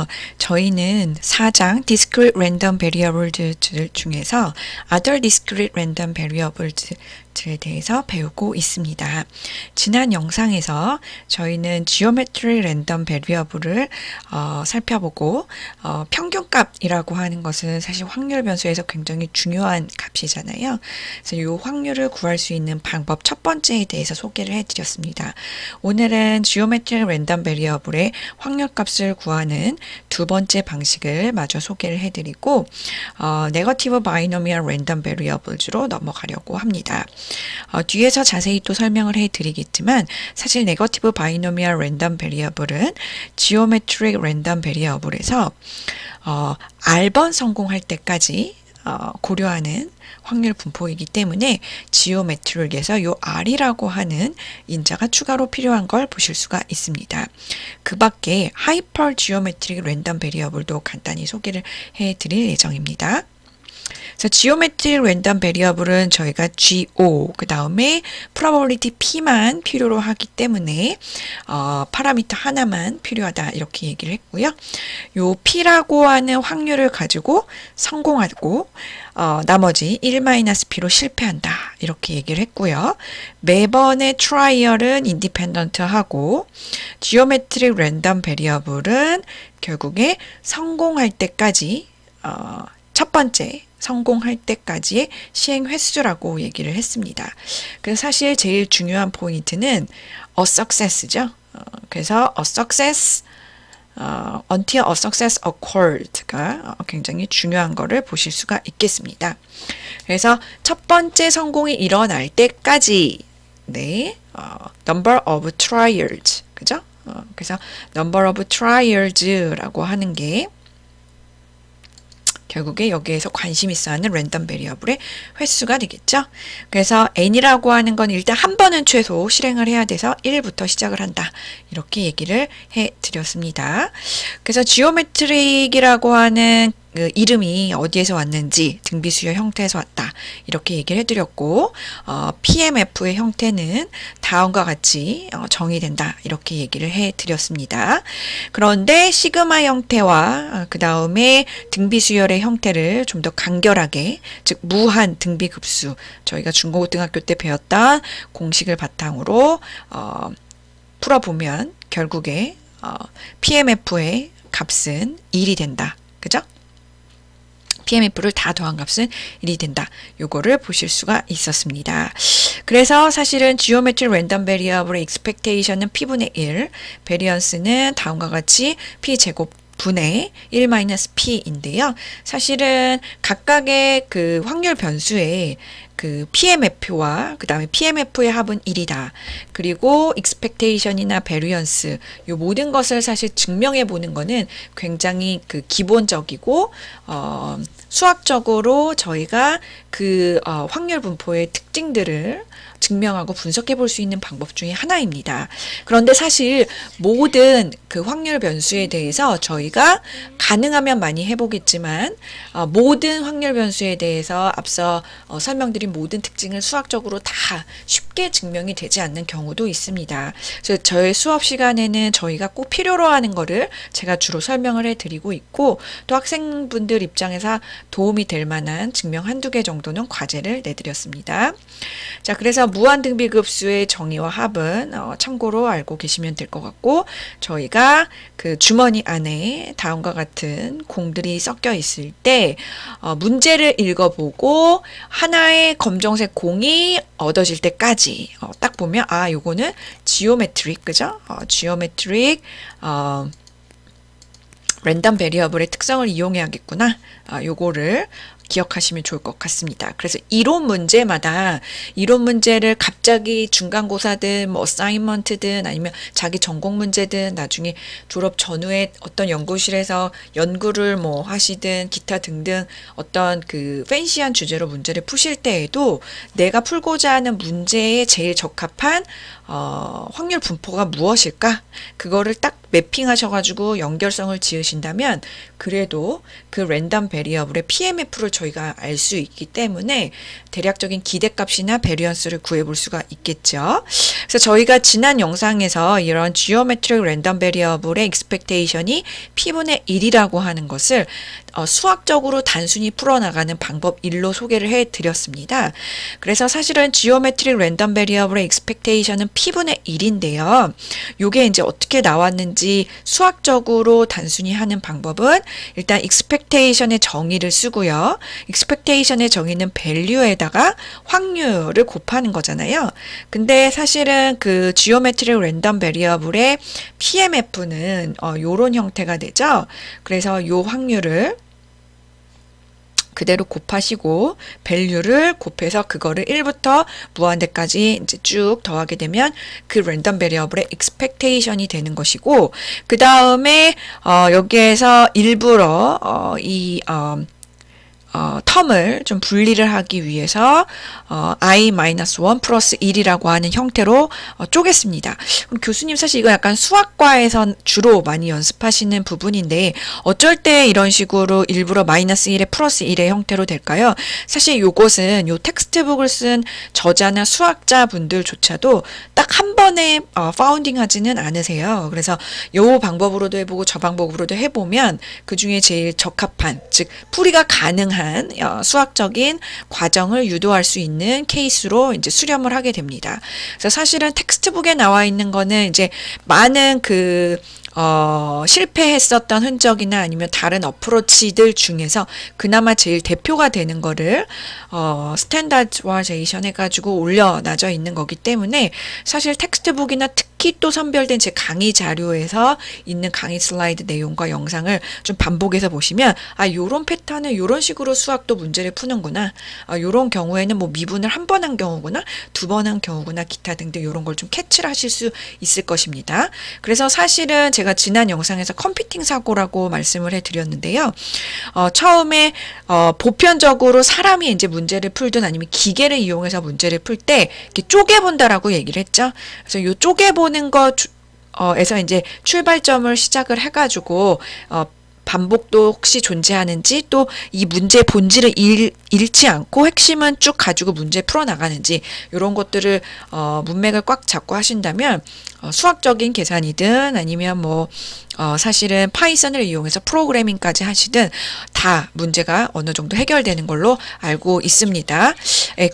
영상에서 저희는 4장 Discrete Random Variable들 중에서 Other Discrete Random Variables에 대해서 배우고 있습니다. 지난 영상에서 저희는 Geometry Random Variable을 살펴보고 평균값이라고 하는 것은 사실 확률 변수에서 굉장히 중요한 값이잖아요. 그래서 이 확률을 구할 수 있는 방법 첫 번째에 대해서 소개를 해드렸습니다. 오늘은 Geometry Random Variable의 확률값을 구하는 두 번째 방식을 마저 소개를 해드리고 Negative Binomial Random Variables로 넘어가려고 합니다. 뒤에서 자세히 또 설명을 해드리겠지만 사실 Negative Binomial Random Variable은 Geometric Random Variable에서 R번 성공할 때까지 고려하는 확률 분포이기 때문에 지오메트릭에서 이 R이라고 하는 인자가 추가로 필요한 걸 보실 수가 있습니다. 그 밖에 하이퍼 지오메트릭 랜덤 베리어블도 간단히 소개를 해드릴 예정입니다. 그래서 지오메트릭 랜덤 베리어블은 저희가 GO 그 다음에 probability P만 필요로 하기 때문에 파라미터 하나만 필요하다 이렇게 얘기를 했고요. 요 P라고 하는 확률을 가지고 성공하고 나머지 1-P로 실패한다 이렇게 얘기를 했고요. 매번의 트라이얼은 인디펜던트하고 지오메트릭 랜덤 베리어블은 결국에 성공할 때까지 첫 번째 성공할 때까지의 시행 횟수라고 얘기를 했습니다. 그래서 사실 제일 중요한 포인트는 a success죠. 그래서 a success until a success occurred가 굉장히 중요한 거를 보실 수가 있겠습니다. 그래서 첫 번째 성공이 일어날 때까지 네, number of trials 그죠? 그래서 number of trials라고 하는 게 결국에 여기에서 관심 있어 하는 랜덤 베리어블의 횟수가 되겠죠. 그래서 n이라고 하는 건 일단 한 번은 최소 실행을 해야 돼서 1부터 시작을 한다. 이렇게 얘기를 해드렸습니다. 그래서 지오메트릭이라고 하는 그 이름이 어디에서 왔는지 등비수열 형태에서 왔다. 이렇게 얘기를 해드렸고 PMF의 형태는 다음과 같이 정의된다. 이렇게 얘기를 해드렸습니다. 그런데 시그마 형태와 그 다음에 등비수열의 형태를 좀 더 간결하게 즉 무한 등비급수 저희가 중고등학교 때 배웠던 공식을 바탕으로 풀어보면 결국에 PMF의 값은 1이 된다. 그죠? PMF를 다 더한 값은 1이 된다. 요거를 보실 수가 있었습니다. 그래서 사실은 Geometric Random Variable의 Expectation은 P분의 1, Variance는 다음과 같이 P제곱 분의 1-P인데요. 사실은 각각의 그 확률 변수에 그 PMF와 그 다음에 PMF의 합은 1이다. 그리고 expectation이나 variance 요 모든 것을 사실 증명해 보는 거는 굉장히 그 기본적이고 수학적으로 저희가 그 확률 분포의 특징들을 증명하고 분석해 볼 수 있는 방법 중에 하나입니다. 그런데 사실 모든 그 확률 변수에 대해서 저희가 가능하면 많이 해보겠지만 모든 확률 변수에 대해서 앞서 설명드린 모든 특징을 수학적으로 다 쉽게 증명이 되지 않는 경우도 있습니다. 그래서 저희 수업 시간에는 저희가 꼭 필요로 하는 거를 제가 주로 설명을 해드리고 있고 또 학생분들 입장에서 도움이 될 만한 증명 한두 개 정도는 과제를 내드렸습니다. 자, 그래서 무한등비급수의 정의와 합은 참고로 알고 계시면 될 것 같고 저희가 그 주머니 안에 다음과 같은 공들이 섞여 있을 때 문제를 읽어보고 하나의 검정색 공이 얻어질 때까지 딱 보면 요거는 지오메트릭 그죠? 지오메트릭 랜덤 베리어블의 특성을 이용해야겠구나. 요거를 기억하시면 좋을 것 같습니다. 그래서 이론 문제마다 이론 문제를 갑자기 중간고사든 뭐 어사이먼트든 아니면 자기 전공 문제든 나중에 졸업 전후에 어떤 연구실에서 연구를 뭐 하시든 기타 등등 어떤 그 팬시한 주제로 문제를 푸실 때에도 내가 풀고자 하는 문제에 제일 적합한 확률 분포가 무엇일까? 그거를 딱 매핑하셔가지고 연결성을 지으신다면 그래도 그 랜덤 베리어블의 PMF를 저희가 알 수 있기 때문에 대략적인 기대값이나 베리언스를 구해볼 수가 있겠죠. 그래서 저희가 지난 영상에서 이런 Geometric Random Variable의 expectation이 p분의 1이라고 하는 것을 수학적으로 단순히 풀어나가는 방법 1로 소개를 해드렸습니다. 그래서 사실은 Geometric Random Variable의 expectation은 p분의 1인데요. 요게 이제 어떻게 나왔는지 수학적으로 단순히 하는 방법은 일단 expectation의 정의를 쓰고요. expectation의 정의는 value에다가 확률을 곱하는 거잖아요. 근데 사실은 그 Geometric Random Variable의 PMF는 요런 형태가 되죠. 그래서 요 확률을 그대로 곱하시고 value를 곱해서 그거를 1부터 무한대까지 이제 쭉 더하게 되면 그 랜덤 베리어블의 expectation이 되는 것이고, 그 다음에 여기에서 일부러 텀을 좀 분리를 하기 위해서 i-1 플러스 1이라고 하는 형태로 쪼갰습니다. 그럼 교수님 사실 이거 약간 수학과에서 주로 많이 연습하시는 부분인데 어쩔 때 이런 식으로 일부러 마이너스 1에 플러스 1의 형태로 될까요? 사실 요것은 요 텍스트북을 쓴 저자나 수학자 분들조차도 딱 한 번에 파운딩 하지는 않으세요. 그래서 요 방법으로도 해보고 저 방법으로도 해보면 그 중에 제일 적합한, 즉 풀이가 가능한 수학적인 과정을 유도할 수 있는 케이스로 이제 수렴을 하게 됩니다. 그래서 사실은 텍스트북에 나와 있는 거는 이제 많은 실패했었던 흔적이나 아니면 다른 어프로치들 중에서 그나마 제일 대표가 되는 거를 스탠다드화제이션 해가지고 올려놔져 있는 거기 때문에 사실 텍스트북이나 특히 또 선별된 제 강의 자료에서 있는 강의 슬라이드 내용과 영상을 좀 반복해서 보시면 요런 패턴은 요런 식으로 수학도 문제를 푸는구나, 요런 경우에는 뭐 미분을 한 번 한 경우구나, 두 번 한 경우구나, 기타 등등 요런 걸 좀 캐치를 하실 수 있을 것입니다. 그래서 사실은 제가 지난 영상에서 컴퓨팅 사고라고 말씀을 해드렸는데요. 처음에 보편적으로 사람이 이제 문제를 풀든 아니면 기계를 이용해서 문제를 풀 때 이렇게 쪼개본다라고 얘기를 했죠. 그래서 요 쪼개보는 거에서 이제 출발점을 시작을 해가지고 반복도 혹시 존재하는지, 또 이 문제의 본질을 잃지 않고 핵심은 쭉 가지고 문제 풀어나가는지, 이런 것들을 문맥을 꽉 잡고 하신다면 수학적인 계산이든 아니면 뭐 사실은 파이썬을 이용해서 프로그래밍까지 하시든 다 문제가 어느 정도 해결되는 걸로 알고 있습니다.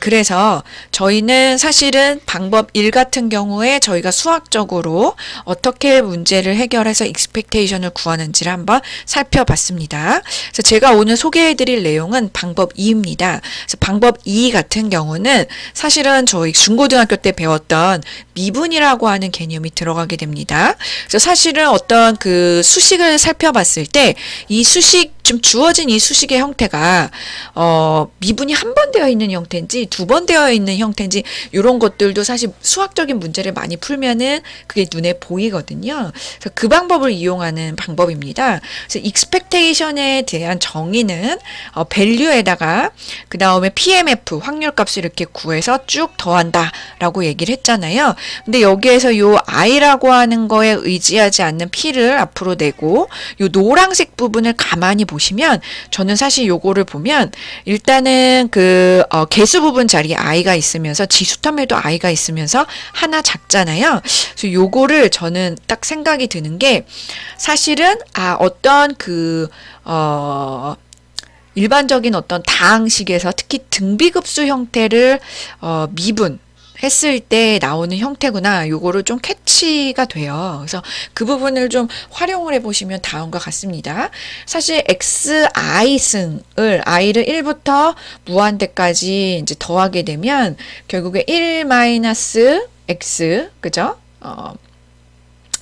그래서 저희는 사실은 방법 1 같은 경우에 저희가 수학적으로 어떻게 문제를 해결해서 익스펙테이션을 구하는지를 한번 살펴봤습니다. 그래서 제가 오늘 소개해드릴 내용은 방법 2입니다. 그래서 방법 2 같은 경우는 사실은 저희 중고등학교 때 배웠던 미분이라고 하는 개념이 들어가게 됩니다. 그래서 사실은 어떤 그 수식을 살펴봤을 때 이 수식, 좀 주어진 이 수식의 형태가 미분이 한 번 되어 있는 형태인지 두 번 되어 있는 형태인지 이런 것들도 사실 수학적인 문제를 많이 풀면은 그게 눈에 보이거든요. 그래서 그 방법을 이용하는 방법입니다. 그래서 expectation에 대한 정의는 value에다가 그 다음에 PMF 확률값을 이렇게 구해서 쭉 더한다 라고 얘기를 했잖아요. 근데 여기에서 요 i라고 하는 거에 의지하지 않는 p를 앞으로 내고 요 노란색 부분을 가만히 보시면, 저는 사실 요거를 보면 일단은 그 개수 부분 자리에 i가 있으면서 지수텀에도 i가 있으면서 하나 작잖아요. 그래서 요거를 저는 딱 생각이 드는 게, 사실은 어떤 일반적인 어떤 다항식에서 특히 등비급수 형태를 미분 했을 때 나오는 형태구나, 요거를 좀 캐치가 돼요. 그래서 그 부분을 좀 활용을 해보시면 다음과 같습니다. 사실 xi 승을 i를 1부터 무한대까지 이제 더하게 되면 결국에 1-x, 그죠?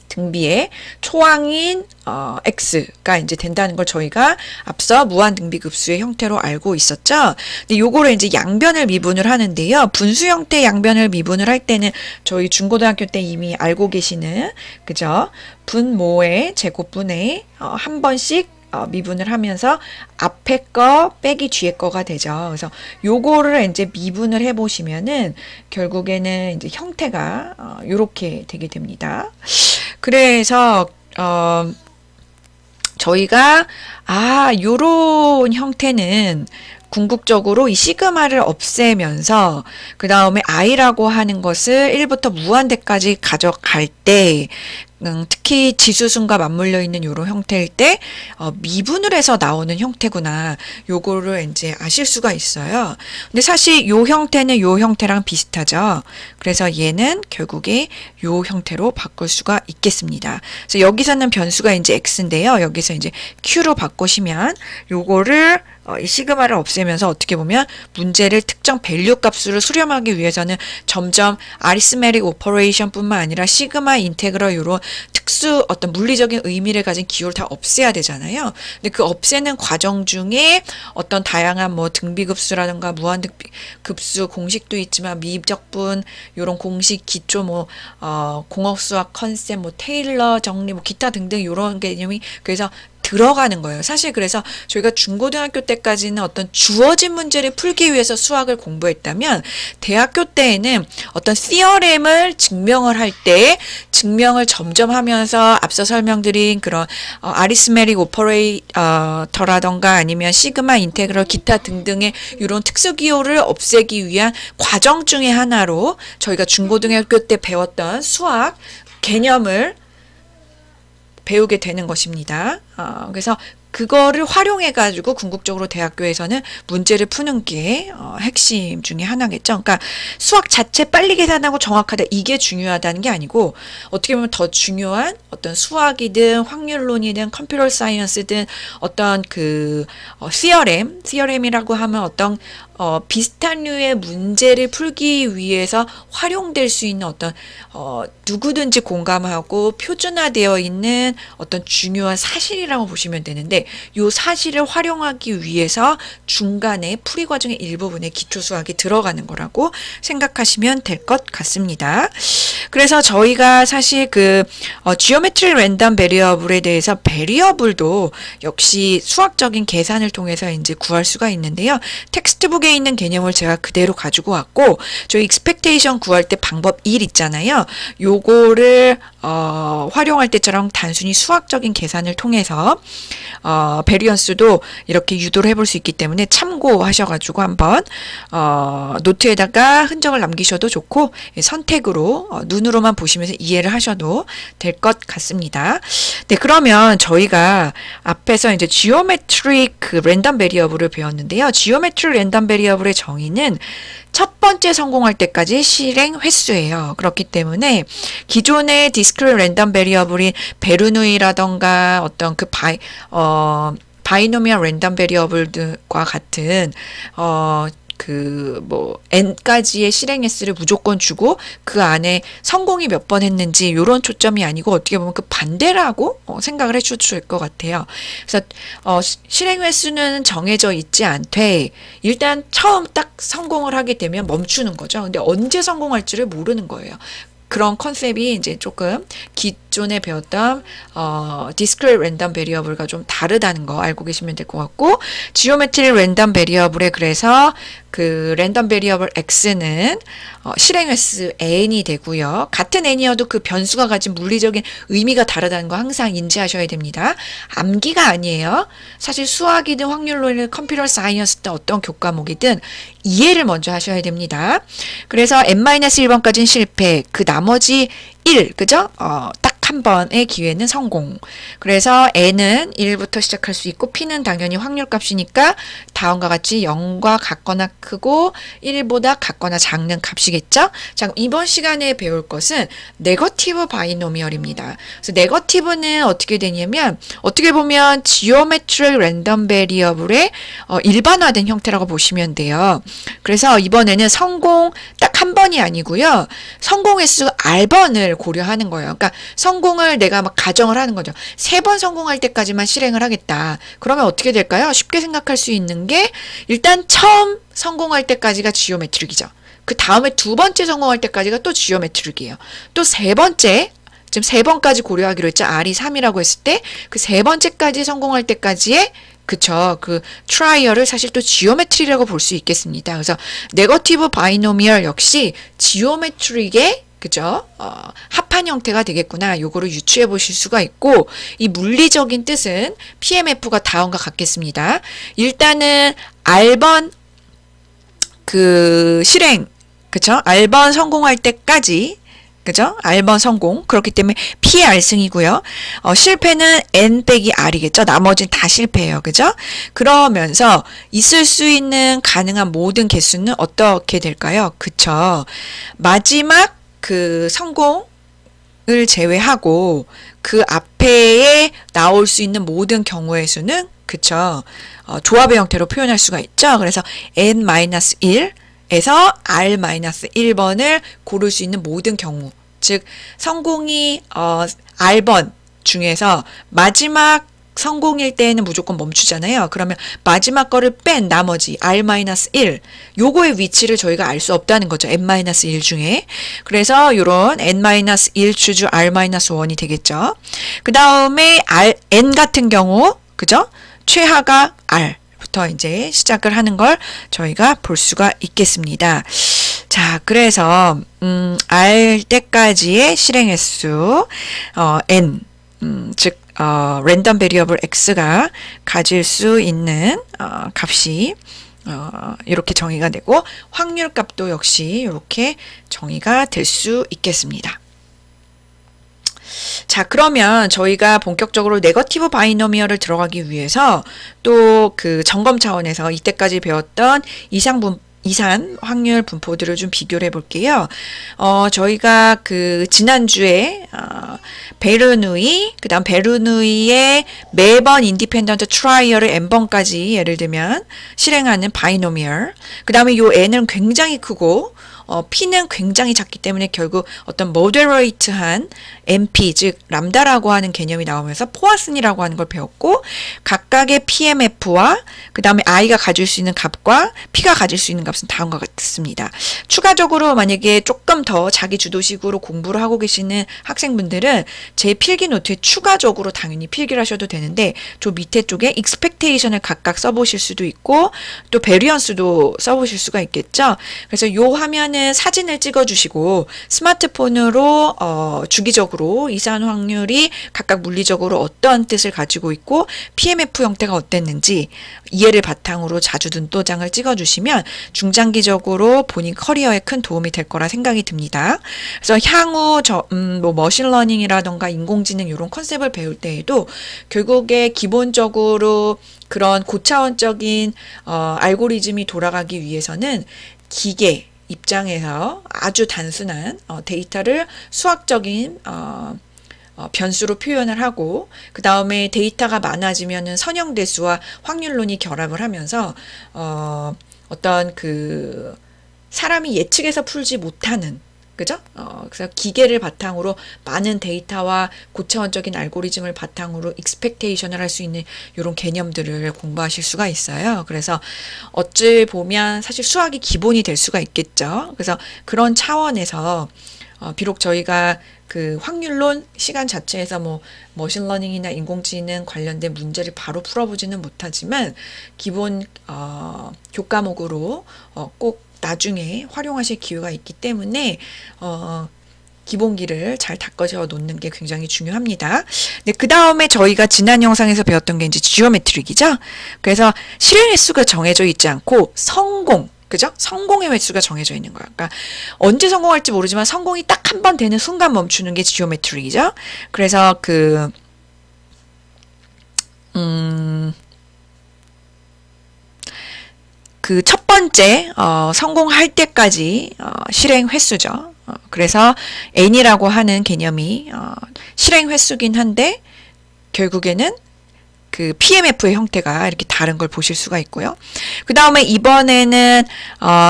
등비의 초항인 x가 이제 된다는 걸 저희가 앞서 무한 등비급수의 형태로 알고 있었죠. 근데 요거를 이제 양변을 미분을 하는데요. 분수 형태 양변을 미분을 할 때는 저희 중고등학교 때 이미 알고 계시는, 그죠? 분모의 제곱분의 한 번씩 미분을 하면서 앞에 거 빼기 뒤에 거가 되죠. 그래서 요거를 이제 미분을 해 보시면은 결국에는 이제 형태가 요렇게 되게 됩니다. 그래서 저희가 요런 형태는 궁극적으로 이 시그마를 없애면서 그 다음에 i라고 하는 것을 1부터 무한대까지 가져갈 때 특히 지수순과 맞물려 있는 이런 형태일 때 미분을 해서 나오는 형태구나. 요거를 이제 아실 수가 있어요. 근데 사실 요 형태는 요 형태랑 비슷하죠. 그래서 얘는 결국에 요 형태로 바꿀 수가 있겠습니다. 그래서 여기서는 변수가 이제 x인데요. 여기서 이제 q로 바꾸시면 요거를 이 시그마를 없애면서 어떻게 보면 문제를 특정 밸류 값으로 수렴하기 위해서는 점점 아리스메틱 오퍼레이션 뿐만 아니라 시그마 인테그럴 이런 특수 어떤 물리적인 의미를 가진 기호를 다 없애야 되잖아요. 근데 그 없애는 과정 중에 어떤 다양한 뭐 등비급수라든가 무한등비급수 공식도 있지만 미적분 이런 공식 기초 뭐 공업수학 컨셉 뭐 테일러 정리 뭐 기타 등등 이런 개념이 그래서 들어가는 거예요. 사실 그래서 저희가 중고등학교 때까지는 어떤 주어진 문제를 풀기 위해서 수학을 공부했다면 대학교 때에는 어떤 시어렘을 증명을 할 때 증명을 점점 하면서 앞서 설명드린 그런 아리스메틱 오퍼레이터라던가 아니면 시그마 인테그럴 기타 등등의 이런 특수기호를 없애기 위한 과정 중에 하나로 저희가 중고등학교 때 배웠던 수학 개념을 배우게 되는 것입니다. 그래서 그거를 활용해가지고 궁극적으로 대학교에서는 문제를 푸는 게 핵심 중에 하나겠죠. 그러니까 수학 자체 빨리 계산하고 정확하다 이게 중요하다는 게 아니고 어떻게 보면 더 중요한 어떤 수학이든 확률론이든 컴퓨터 사이언스든 어떤 그 시어렘이라고 하면 어떤 비슷한 류의 문제를 풀기 위해서 활용될 수 있는 어떤 누구든지 공감하고 표준화되어 있는 어떤 중요한 사실이라고 보시면 되는데 이 사실을 활용하기 위해서 중간에 풀이 과정의 일부분에 기초수학이 들어가는 거라고 생각하시면 될 것 같습니다. 그래서 저희가 사실 그 지오메트리 랜덤 베리어블에 대해서 베리어블도 역시 수학적인 계산을 통해서 이제 구할 수가 있는데요. 텍스트북에 있는 개념을 제가 그대로 가지고 왔고 저희 익스펙테이션 구할 때 방법 1 있잖아요. 요거를 활용할 때처럼 단순히 수학적인 계산을 통해서 베리언스도 이렇게 유도를 해볼 수 있기 때문에 참고하셔가지고 한번 노트에다가 흔적을 남기셔도 좋고 선택으로 눈으로만 보시면서 이해를 하셔도 될 것 같습니다. 네, 그러면 저희가 앞에서 이제 지오메트릭 그 랜덤 베리어블을 배웠는데요. 지오메트릭 랜덤 베리어블의 정의는 첫 번째 성공할 때까지 실행 횟수예요. 그렇기 때문에 기존의 디스크릿 랜덤 베리어블인 베르누이라던가 어떤 그 바이노미얼 랜덤 베리어블과 같은 그 뭐 n까지의 실행 횟수를 무조건 주고 그 안에 성공이 몇 번 했는지 이런 초점이 아니고 어떻게 보면 그 반대라고 생각을 해주셔도 될 것 같아요. 그래서 실행 횟수는 정해져 있지 않되 일단 처음 딱 성공을 하게 되면 멈추는 거죠. 근데 언제 성공할지를 모르는 거예요. 그런 컨셉이 이제 조금 기존에 배웠던 discrete random variable과 좀 다르다는 거 알고 계시면 될 것 같고 geometric random variable에 그래서 그 랜덤 베리어블 x는 실행 횟수 n이 되고요. 같은 n이어도 그 변수가 가진 물리적인 의미가 다르다는 거 항상 인지하셔야 됩니다. 암기가 아니에요. 사실 수학이든 확률론이든 컴퓨터 사이언스든 어떤 교과목이든 이해를 먼저 하셔야 됩니다. 그래서 n-1번까지는 실패, 그 나머지 1, 그죠? 딱 한 번의 기회는 성공. 그래서 n은 1부터 시작할 수 있고 p는 당연히 확률값이니까 다음과 같이 0과 같거나 크고 1보다 같거나 작는 값이겠죠? 자, 이번 시간에 배울 것은 네거티브 바이노미얼입니다. 그래서 네거티브는 어떻게 되냐면 어떻게 보면 지오메트릭 랜덤 베리어블의 일반화된 형태라고 보시면 돼요. 그래서 이번에는 성공 딱 한 번이 아니고요. 성공 횟수 R번을 고려하는 거예요. 그러니까 성공을 내가 막 가정을 하는 거죠. 3번 성공할 때까지만 실행을 하겠다. 그러면 어떻게 될까요? 쉽게 생각할 수 있는 게 일단 처음 성공할 때까지가 지오메트릭이죠. 그 다음에 두 번째 성공할 때까지가 또 지오메트릭이에요. 또 세 번째 지금 3번까지 고려하기로 했죠. R이 3이라고 했을 때 그 세 번째까지 성공할 때까지의 그쵸. 그 트라이얼을 사실 또 지오메트리라고 볼 수 있겠습니다. 그래서 네거티브 바이노미얼 역시 지오메트릭의 그죠? 합한 형태가 되겠구나. 요거를 유추해 보실 수가 있고 이 물리적인 뜻은 PMF가 다음과 같겠습니다. 일단은 R번 그 실행, 그쵸? R번 성공할 때까지, 그죠? R번 성공. 그렇기 때문에 P의 R승이고요. 실패는 N 빼기 R이겠죠? 나머지는 다 실패예요. 그죠? 그러면서 있을 수 있는 가능한 모든 개수는 어떻게 될까요? 그쵸? 마지막 그 성공을 제외하고 그 앞에 나올 수 있는 모든 경우의 수는, 그쵸? 조합의 형태로 표현할 수가 있죠. 그래서 N-1 에서 R-1번을 고를 수 있는 모든 경우, 즉 성공이 R번 중에서 마지막 성공일 때에는 무조건 멈추잖아요. 그러면 마지막 거를 뺀 나머지 R-1 요거의 위치를 저희가 알 수 없다는 거죠. N-1 중에. 그래서 요런 N-1 추주 R-1이 되겠죠. 그 다음에 N 같은 경우, 그죠? 최하가 R 부터 이제 시작을 하는 걸 저희가 볼 수가 있겠습니다. 자, 그래서 R 때까지의 실행 횟수 N, 즉 랜덤 베리어블 X가 가질 수 있는 값이 이렇게 정의가 되고, 확률 값도 역시 이렇게 정의가 될 수 있겠습니다. 자, 그러면 저희가 본격적으로 네거티브 바이노미얼을 들어가기 위해서 또 그 점검 차원에서 이때까지 배웠던 이산 확률 분포들을 좀 비교를 해볼게요. 저희가 그 지난주에 베르누이, 그 다음 베르누이의 매번 인디펜던트 트라이얼을 n번까지 예를 들면 실행하는 바이노미얼, 그 다음에 요 n은 굉장히 크고 P는 굉장히 작기 때문에 결국 어떤 moderate한 MP, 즉 람다라고 하는 개념이 나오면서 포화슨이라고 하는 걸 배웠고, 각각의 PMF와 그 다음에 I가 가질 수 있는 값과 P가 가질 수 있는 값은 다음과 같습니다. 추가적으로 만약에 조금 더 자기 주도식으로 공부를 하고 계시는 학생분들은 제 필기 노트에 추가적으로 당연히 필기를 하셔도 되는데, 저 밑에 쪽에 expectation을 각각 써보실 수도 있고 또 variance도 써보실 수가 있겠죠. 그래서 요 화면은 사진을 찍어주시고 스마트폰으로 주기적으로 이산 확률이 각각 물리적으로 어떤 뜻을 가지고 있고 PMF 형태가 어땠는지 이해를 바탕으로 자주 눈도장을 찍어주시면 중장기적으로 본인 커리어에 큰 도움이 될 거라 생각이 듭니다. 그래서 향후 뭐 머신러닝이라던가 인공지능 이런 컨셉을 배울 때에도 결국에 기본적으로 그런 고차원적인 알고리즘이 돌아가기 위해서는 기계 입장에서 아주 단순한 데이터를 수학적인 변수로 표현을 하고, 그 다음에 데이터가 많아지면은 선형대수와 확률론이 결합을 하면서 어떤 그 사람이 예측해서 풀지 못하는, 그죠? 그래서 기계를 바탕으로 많은 데이터와 고차원적인 알고리즘을 바탕으로 익스펙테이션을 할 수 있는 이런 개념들을 공부하실 수가 있어요. 그래서 어찌 보면 사실 수학이 기본이 될 수가 있겠죠. 그래서 그런 차원에서 비록 저희가 그 확률론 시간 자체에서 뭐 머신러닝이나 인공지능 관련된 문제를 바로 풀어보지는 못하지만 기본 교과목으로 꼭 나중에 활용하실 기회가 있기 때문에 기본기를 잘 닦아져 놓는 게 굉장히 중요합니다. 네, 그 다음에 저희가 지난 영상에서 배웠던 게 이제 지오메트릭이죠. 그래서 실행 횟수가 정해져 있지 않고 성공, 그죠? 성공의 횟수가 정해져 있는 거야. 그러니까 언제 성공할지 모르지만 성공이 딱 한 번 되는 순간 멈추는 게 지오메트릭이죠. 그래서 그 첫 번째 성공할 때까지 실행 횟수죠. 그래서 n이라고 하는 개념이 실행 횟수긴 한데 결국에는 그 PMF의 형태가 이렇게 다른 걸 보실 수가 있고요. 그 다음에 이번에는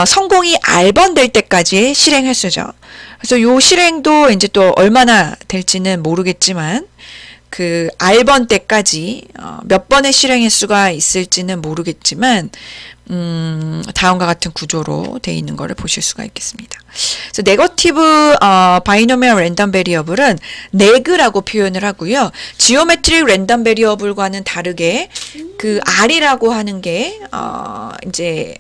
성공이 R번 될 때까지의 실행 횟수죠. 그래서 요 실행도 이제 또 얼마나 될지는 모르겠지만 그 R번 때까지 몇 번의 실행 횟수가 있을지는 모르겠지만 다음과 같은 구조로 되어 있는 것을 보실 수가 있겠습니다. 그래서 네거티브 바이노미얼 랜덤 베리어블은 네그라고 표현을 하고요. 지오메트릭 랜덤 베리어블과는 다르게 그 R이라고 하는 게 이제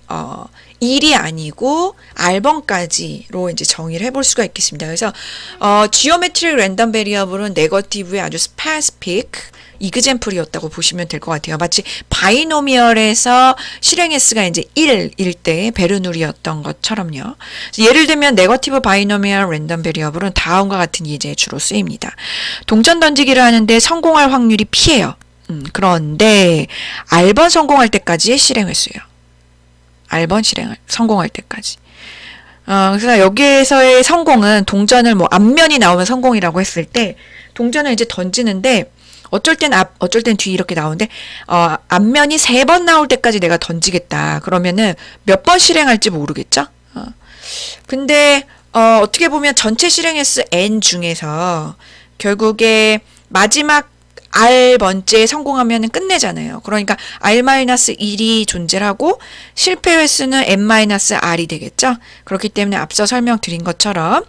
1이 아니고 R번까지로 이제 정의를 해볼 수가 있겠습니다. 그래서 지오메트릭 랜덤 베리어블은 네거티브의 아주 스페시픽 이그젠플이었다고 보시면 될 것 같아요. 마치 바이노미얼에서 실행의 수가 이제 1일 때 베르누리였던 것처럼요. 예를 들면 네거티브 바이노미얼 랜덤 베리어블은 다음과 같은 예제에 주로 쓰입니다. 동전 던지기를 하는데 성공할 확률이 P예요. 그런데 R번 성공할 때까지의 실행 횟수예요. R번 실행을 성공할 때까지. 그래서 여기에서의 성공은 동전을 뭐 앞면이 나오면 성공이라고 했을 때 동전을 이제 던지는데 어쩔 땐 앞, 어쩔 땐 뒤 이렇게 나오는데 앞면이 3번 나올 때까지 내가 던지겠다. 그러면은 몇 번 실행할지 모르겠죠? 근데 어떻게 보면 전체 실행 횟수 n 중에서 결국에 마지막 R번째 성공하면 끝내잖아요. 그러니까 R-1이 존재하고 실패 횟수는 N-R이 되겠죠. 그렇기 때문에 앞서 설명드린 것처럼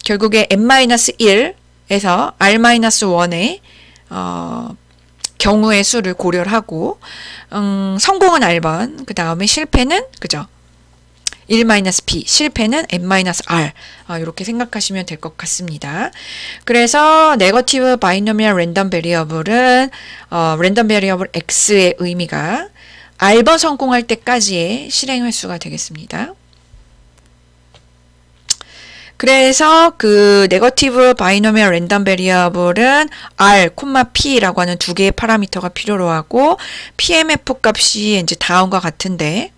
결국에 N-1에서 R-1의 경우의 수를 고려를 하고 성공은 R번, 그 다음에 실패는 그죠? 1-P, 실패는 N-R 이렇게 생각하시면 될 것 같습니다. 그래서 네거티브 바이노미얼 랜덤 베리어블은 랜덤 베리어블 X의 의미가 R번 성공할 때까지의 실행 횟수가 되겠습니다. 그래서 그 네거티브 바이노미얼 랜덤 베리어블은 R, P라고 하는 두 개의 파라미터가 필요로 하고 PMF 값이 이제 다음과 같은데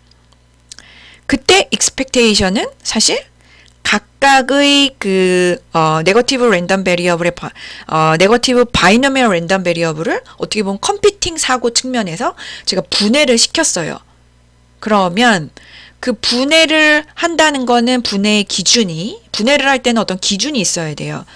그때 expectation은 사실 각각의 그 네거티브 랜덤 베리어블의 네거티브 바이노미얼 랜덤 베리어블을 어떻게 보면 컴피팅 사고 측면에서 제가 분해를 시켰어요. 그러면 그 분해를 한다는 거는 분해의 기준이 분해를 할 때는 어떤 기준이 있어야 돼요.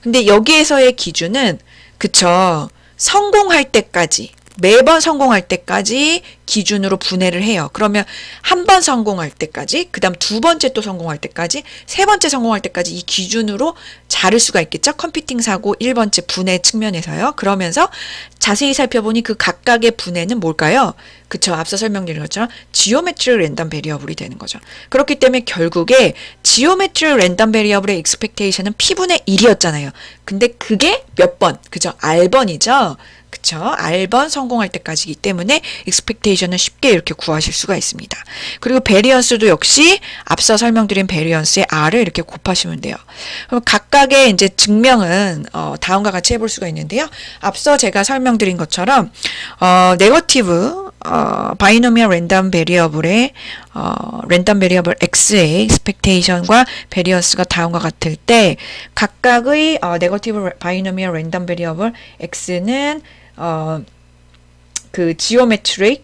근데 여기에서의 기준은 그쵸. 성공할 때까지 매번 성공할 때까지 기준으로 분해를 해요. 그러면 한 번 성공할 때까지, 그 다음 두 번째 또 성공할 때까지, 세 번째 성공할 때까지 이 기준으로 자를 수가 있겠죠. 컴퓨팅 사고 1번째 분해 측면에서요. 그러면서 자세히 살펴보니 그 각각의 분해는 뭘까요? 그쵸. 앞서 설명드린 것처럼 지오메트릭 랜덤 베리어블이 되는 거죠. 그렇기 때문에 결국에 지오메트릭 랜덤 베리어블의 익스펙테이션은 P분의 1이었잖아요. 근데 그게 몇 번? 그죠. R번이죠. 그쵸? R번 성공할 때까지이기 때문에 expectation은 쉽게 이렇게 구하실 수가 있습니다. 그리고 베리언스도 역시 앞서 설명드린 베리언스의 R을 이렇게 곱하시면 돼요. 그럼 각각의 이제 증명은 다음과 같이 해볼 수가 있는데요. 앞서 제가 설명드린 것처럼 네거티브 바이노미얼 랜덤 베리어블의 랜덤 베리어블 X의 expectation과 베리언스가 다음과 같을 때 각각의 네거티브 바이노미얼 랜덤 베리어블 X는 그 지오메트릭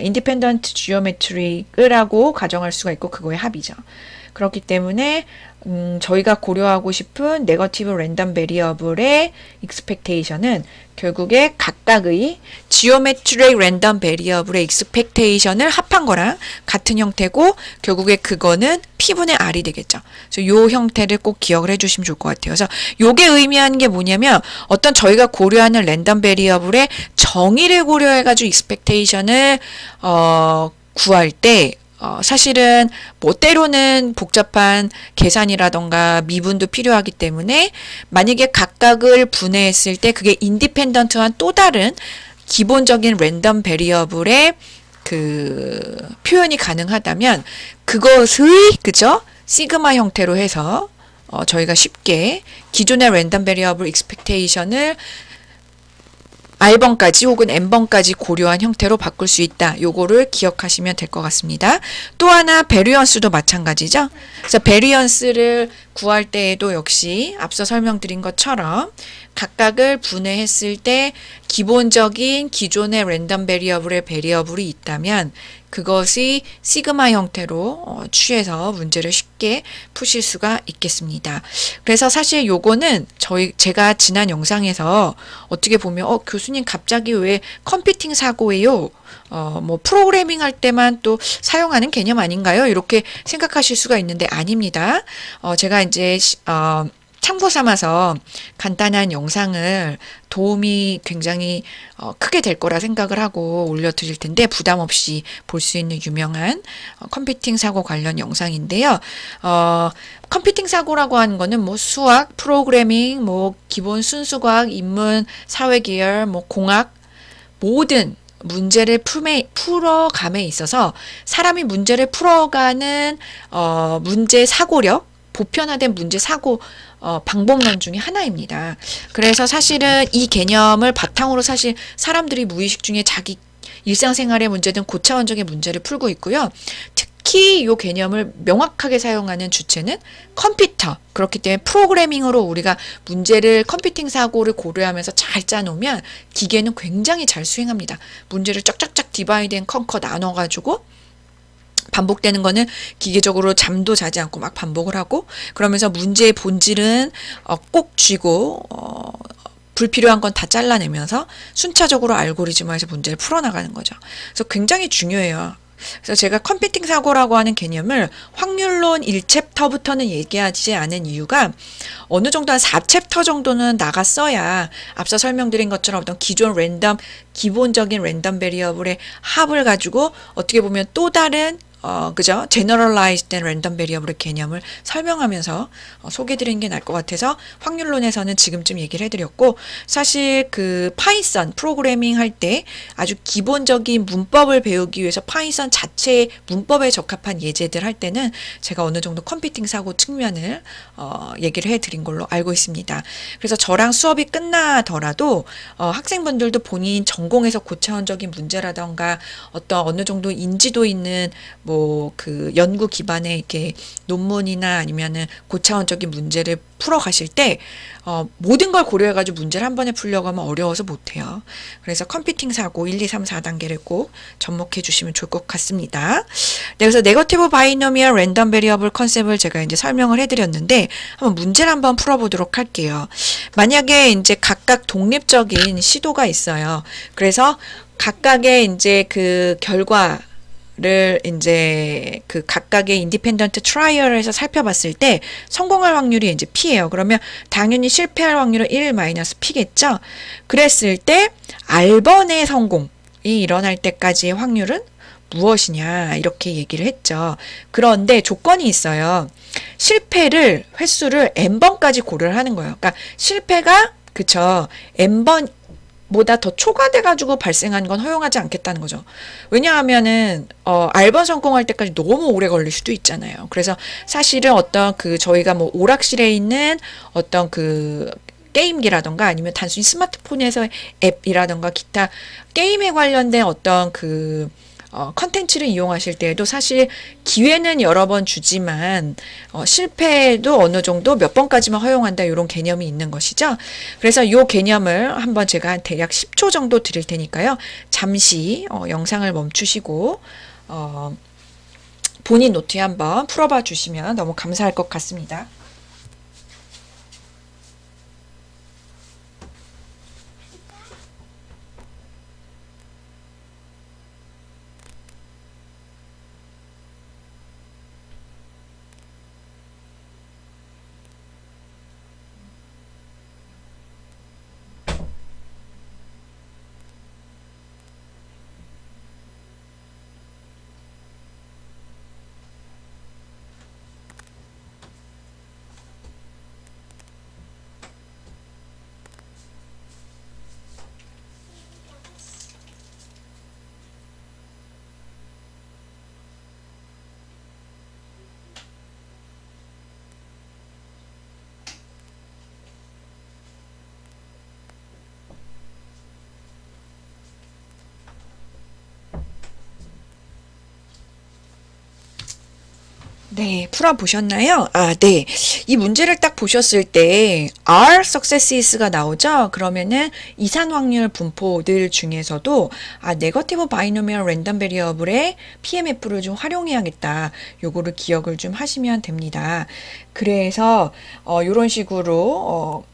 인디펜던트 지오메트릭이라고 가정할 수가 있고 그거의 합이죠. 그렇기 때문에 저희가 고려하고 싶은 네거티브 랜덤 베리어블의 익스펙테이션은 결국에 각각의 지오메트릭 랜덤 베리어블의 익스펙테이션을 합한 거랑 같은 형태고 결국에 그거는 P분의 R이 되겠죠. 그래서 요 형태를 꼭 기억을 해주시면 좋을 것 같아요. 그래서 요게 의미하는 게 뭐냐면 어떤 저희가 고려하는 랜덤 베리어블의 정의를 고려해가지고 익스펙테이션을 구할 때 사실은 뭐 때로는 복잡한 계산이라던가 미분도 필요하기 때문에 만약에 각각을 분해했을 때 그게 인디펜던트한 또 다른 기본적인 랜덤 베리어블의 그 표현이 가능하다면 그것의 그죠? 시그마 형태로 해서 저희가 쉽게 기존의 랜덤 베리어블 익스펙테이션을 R번까지 혹은 N번까지 고려한 형태로 바꿀 수 있다. 요거를 기억하시면 될 것 같습니다. 또 하나 베리언스도 마찬가지죠. 그래서 베리언스를 구할 때에도 역시 앞서 설명드린 것처럼 각각을 분해했을 때 기본적인 기존의 랜덤 베리어블의 베리어블이 있다면 그것이 시그마 형태로 취해서 문제를 쉽게 푸실 수가 있겠습니다. 그래서 사실 요거는 제가 지난 영상에서 어떻게 보면 교수님 갑자기 왜 컴퓨팅 사고예요? 뭐 프로그래밍 할 때만 또 사용하는 개념 아닌가요? 이렇게 생각하실 수가 있는데 아닙니다. 제가 이제 참고 삼아서 간단한 영상을 도움이 굉장히 크게 될 거라 생각을 하고 올려드릴 텐데 부담 없이 볼 수 있는 유명한 컴퓨팅 사고 관련 영상인데요. 컴퓨팅 사고라고 하는 거는 뭐 수학, 프로그래밍, 뭐 기본 순수과학, 인문, 사회계열, 뭐 공학 모든 문제를 풀어감에 있어서 사람이 문제를 풀어가는 문제 사고력, 보편화된 문제 사고 방법론 중에 하나입니다. 그래서 사실은 이 개념을 바탕으로 사실 사람들이 무의식 중에 자기 일상생활의 문제든 고차원적인 문제를 풀고 있고요. 특히 이 개념을 명확하게 사용하는 주체는 컴퓨터. 그렇기 때문에 프로그래밍으로 우리가 문제를 컴퓨팅 사고를 고려하면서 잘 짜놓으면 기계는 굉장히 잘 수행합니다. 문제를 쫙쫙쫙 디바이드 앤 컨커 나눠가지고 반복되는 거는 기계적으로 잠도 자지 않고 막 반복을 하고 그러면서 문제의 본질은 꼭 쥐고 불필요한 건 다 잘라내면서 순차적으로 알고리즘화해서 문제를 풀어나가는 거죠. 그래서 굉장히 중요해요. 그래서 제가 컴퓨팅 사고라고 하는 개념을 확률론 1챕터부터는 얘기하지 않은 이유가 어느 정도 한 4챕터 정도는 나갔어야 앞서 설명드린 것처럼 어떤 기존 랜덤, 기본적인 랜덤 베리어블의 합을 가지고 어떻게 보면 또 다른 그죠? 제너럴라이즈 된 랜덤 베리어블의 개념을 설명하면서 소개드리는 게 나을 것 같아서 확률론에서는 지금쯤 얘기를 해드렸고 사실 그 파이썬 프로그래밍 할 때 아주 기본적인 문법을 배우기 위해서 파이썬 자체의 문법에 적합한 예제들 할 때는 제가 어느 정도 컴퓨팅 사고 측면을 얘기를 해드린 걸로 알고 있습니다. 그래서 저랑 수업이 끝나더라도 학생분들도 본인 전공에서 고차원적인 문제라던가 어떤 어느 정도 인지도 있는 뭐 그 연구 기반의 이렇게 논문이나 아니면은 고차원적인 문제를 풀어 가실 때 모든 걸 고려해 가지고 문제를 한 번에 풀려고 하면 어려워서 못 해요. 그래서 컴퓨팅 사고 1, 2, 3, 4단계를 꼭 접목해 주시면 좋을 것 같습니다. 네, 그래서 네거티브 바이노미얼 랜덤 베리어블 컨셉을 제가 이제 설명을 해 드렸는데 한번 문제를 한번 풀어 보도록 할게요. 만약에 이제 각각 독립적인 시도가 있어요. 그래서 각각의 이제 그 결과를 이제 그 각각의 인디펜던트 트라이얼에서 살펴봤을 때 성공할 확률이 이제 P예요. 그러면 당연히 실패할 확률은 1 마이너스 P겠죠. 그랬을 때 R번의 성공이 일어날 때까지의 확률은 무엇이냐 이렇게 얘기를 했죠. 그런데 조건이 있어요. 실패를 횟수를 n번까지 고려를 하는 거예요. 그러니까 실패가 그쵸 n번 보다 더 초과돼 가지고 발생하는 건 허용하지 않겠다는 거죠. 왜냐하면은 R번 성공할 때까지 너무 오래 걸릴 수도 있잖아요. 그래서 사실은 어떤 그 저희가 뭐 오락실에 있는 어떤 그 게임기라던가 아니면 단순히 스마트폰에서 앱이라던가 기타 게임에 관련된 어떤 그 컨텐츠를 이용하실 때에도 사실 기회는 여러 번 주지만 실패도 어느 정도 몇 번까지만 허용한다 이런 개념이 있는 것이죠. 그래서 이 개념을 한번 제가 한 대략 10초 정도 드릴 테니까요. 잠시 영상을 멈추시고 본인 노트에 한번 풀어봐 주시면 너무 감사할 것 같습니다. 네, 풀어보셨나요? 아, 네. 이 문제를 딱 보셨을 때 R successes가 나오죠? 그러면은 이산 확률 분포들 중에서도 네거티브 바이노미얼 랜덤 베리어블의 PMF를 좀 활용해야겠다. 요거를 기억을 좀 하시면 됩니다. 그래서 요런 식으로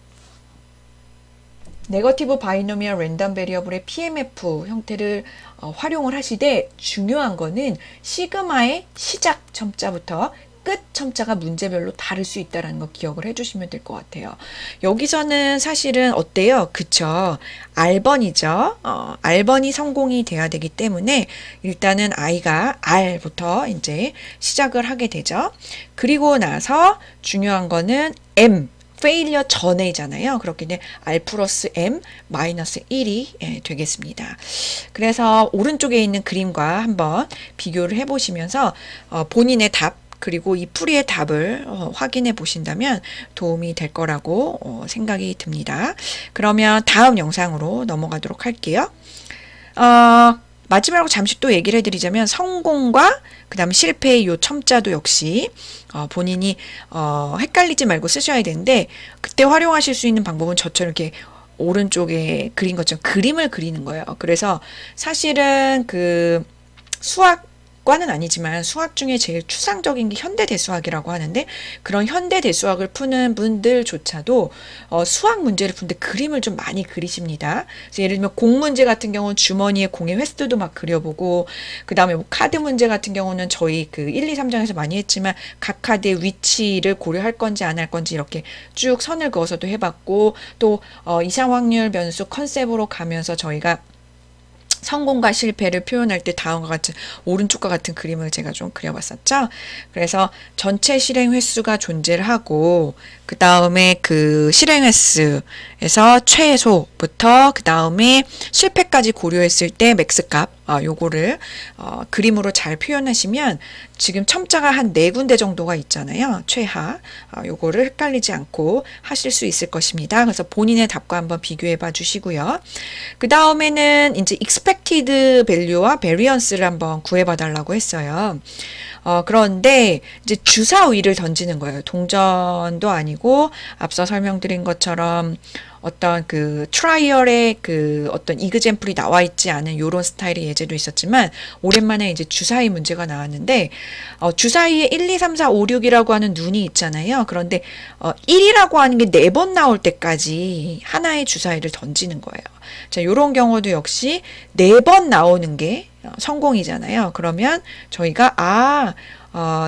네거티브 바이노미얼 랜덤 베리어블의 PMF 형태를 활용을 하시되 중요한 거는 시그마의 시작 점자부터 끝 첨자가 문제별로 다를 수 있다는 거 기억을 해주시면 될 것 같아요. 여기서는 사실은 어때요? 그쵸? R번이죠. R번이 성공이 돼야 되기 때문에 일단은 아이가 R부터 이제 시작을 하게 되죠. 그리고 나서 중요한 거는 M, failure 전에잖아요. 그렇기 때문에 R 플러스 M 마이너스 1이 되겠습니다. 그래서 오른쪽에 있는 그림과 한번 비교를 해보시면서 본인의 답 그리고 이 풀이의 답을 확인해 보신다면 도움이 될 거라고 생각이 듭니다. 그러면 다음 영상으로 넘어가도록 할게요. 마지막으로 잠시 또 얘기를 해드리자면 성공과 그 다음 실패의 요 첨자도 역시 본인이 헷갈리지 말고 쓰셔야 되는데 그때 활용하실 수 있는 방법은 저처럼 이렇게 오른쪽에 그린 것처럼 그림을 그리는 거예요. 그래서 사실은 그 수학과는 아니지만 수학 중에 제일 추상적인 게 현대대수학이라고 하는데 그런 현대대수학을 푸는 분들조차도 수학 문제를 푸는데 그림을 좀 많이 그리십니다. 그래서 예를 들면 공 문제 같은 경우는 주머니에 공의 횟수도 막 그려보고 그 다음에 뭐 카드 문제 같은 경우는 저희 그 1, 2, 3장에서 많이 했지만 각 카드의 위치를 고려할 건지 안 할 건지 이렇게 쭉 선을 그어서도 해봤고 또 이상 확률 변수 컨셉으로 가면서 저희가 성공과 실패를 표현할 때 다음과 같은 오른쪽과 같은 그림을 제가 좀 그려봤었죠. 그래서 전체 실행 횟수가 존재를 하고 그 다음에 그 실행 횟수에서 최소부터 그 다음에 실패까지 고려했을 때 맥스 값 요거를 그림으로 잘 표현하시면 지금 첨자가 한 4군데 정도가 있잖아요. 최하 요거를 헷갈리지 않고 하실 수 있을 것입니다. 그래서 본인의 답과 한번 비교해 봐 주시고요. 그 다음에는 이제 expected value와 variance를 한번 구해 봐 달라고 했어요. 그런데 이제 주사위를 던지는 거예요. 동전도 아니고 앞서 설명드린 것처럼 어떤 그 트라이얼에 그 어떤 이그젠플이 나와 있지 않은 요런 스타일의 예제도 있었지만 오랜만에 이제 주사위 문제가 나왔는데 주사위에 1, 2, 3, 4, 5, 6이라고 하는 눈이 있잖아요. 그런데 1이라고 하는 게 4번 나올 때까지 하나의 주사위를 던지는 거예요. 자, 요런 경우도 역시 4번 나오는 게 성공이잖아요. 그러면 저희가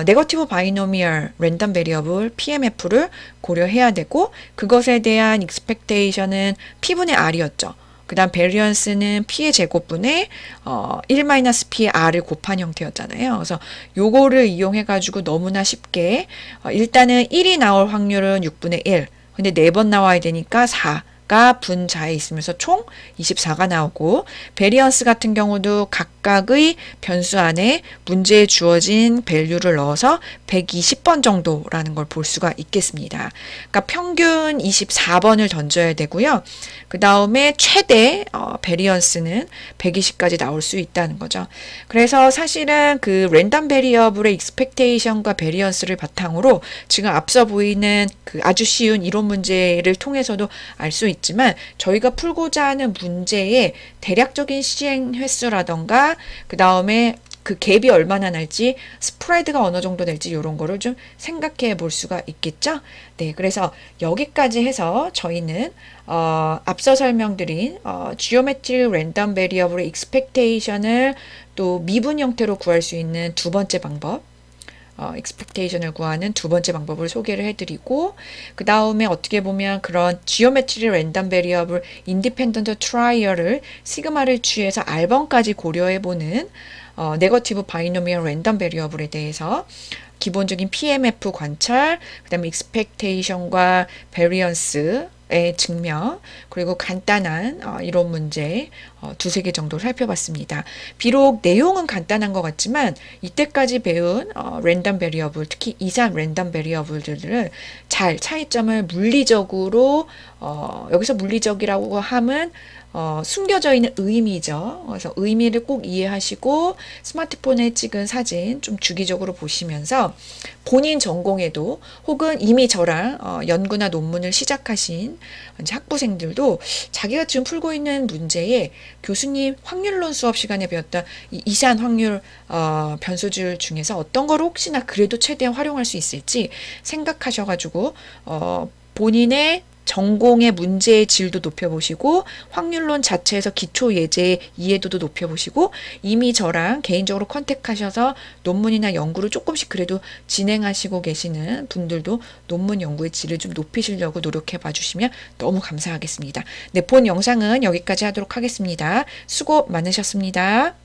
네거티브 바이노미얼 랜덤 베리어블 PMF를 고려해야 되고 그것에 대한 익스펙테이션은 P분의 R이었죠. 그 다음 베리언스는 P의 제곱분의 1-P의 R을 곱한 형태였잖아요. 그래서 요거를 이용해 가지고 너무나 쉽게 일단은 1이 나올 확률은 6분의 1 근데 4번 나와야 되니까 4 가 분자에 있으면서 총 24가 나오고 베리언스 같은 경우도 각각의 변수 안에 문제에 주어진 밸류를 넣어서 120번 정도라는 걸 볼 수가 있겠습니다. 그러니까 평균 24번을 던져야 되고요. 그 다음에 최대 베리언스는 120까지 나올 수 있다는 거죠. 그래서 사실은 그 랜덤 베리어블의 익스펙테이션과 베리언스를 바탕으로 지금 앞서 보이는 그 아주 쉬운 이론 문제를 통해서도 알 수 있지만 저희가 풀고자 하는 문제의 대략적인 시행 횟수라던가 그 다음에 그 갭이 얼마나 날지 스프레드가 어느 정도 될지 이런 거를 좀 생각해 볼 수가 있겠죠. 네, 그래서 여기까지 해서 저희는 앞서 설명드린 지오메트릭 랜덤 베리어블의 익스펙테이션을 또 미분 형태로 구할 수 있는 두 번째 방법 expectation을 구하는 두 번째 방법을 소개를 해드리고 그 다음에 어떻게 보면 그런 geometry random variable independent trial을 시그마를 취해서 R번까지 고려해보는 네거티브 바이노미얼 랜덤 베리어블에 대해서 기본적인 PMF 관찰, 그 다음에 expectation과 variance의 증명, 그리고 간단한 이론 문제 두세 개 정도를 살펴봤습니다. 비록 내용은 간단한 것 같지만 이때까지 배운 랜덤 베리어블, 특히 이산 랜덤 베리어블들을 잘 차이점을 물리적으로 여기서 물리적이라고 함은 숨겨져 있는 의미죠. 그래서 의미를 꼭 이해하시고 스마트폰에 찍은 사진 좀 주기적으로 보시면서 본인 전공에도 혹은 이미 저랑 연구나 논문을 시작하신 이제 학부생들도 자기가 지금 풀고 있는 문제에 교수님 확률론 수업 시간에 배웠던 이 이산 확률 변수줄 중에서 어떤 걸 혹시나 그래도 최대한 활용할 수 있을지 생각하셔가지고 본인의 전공의 문제의 질도 높여보시고 확률론 자체에서 기초 예제의 이해도도 높여보시고 이미 저랑 개인적으로 컨택하셔서 논문이나 연구를 조금씩 그래도 진행하시고 계시는 분들도 논문 연구의 질을 좀 높이시려고 노력해 봐주시면 너무 감사하겠습니다. 네, 본 영상은 여기까지 하도록 하겠습니다. 수고 많으셨습니다.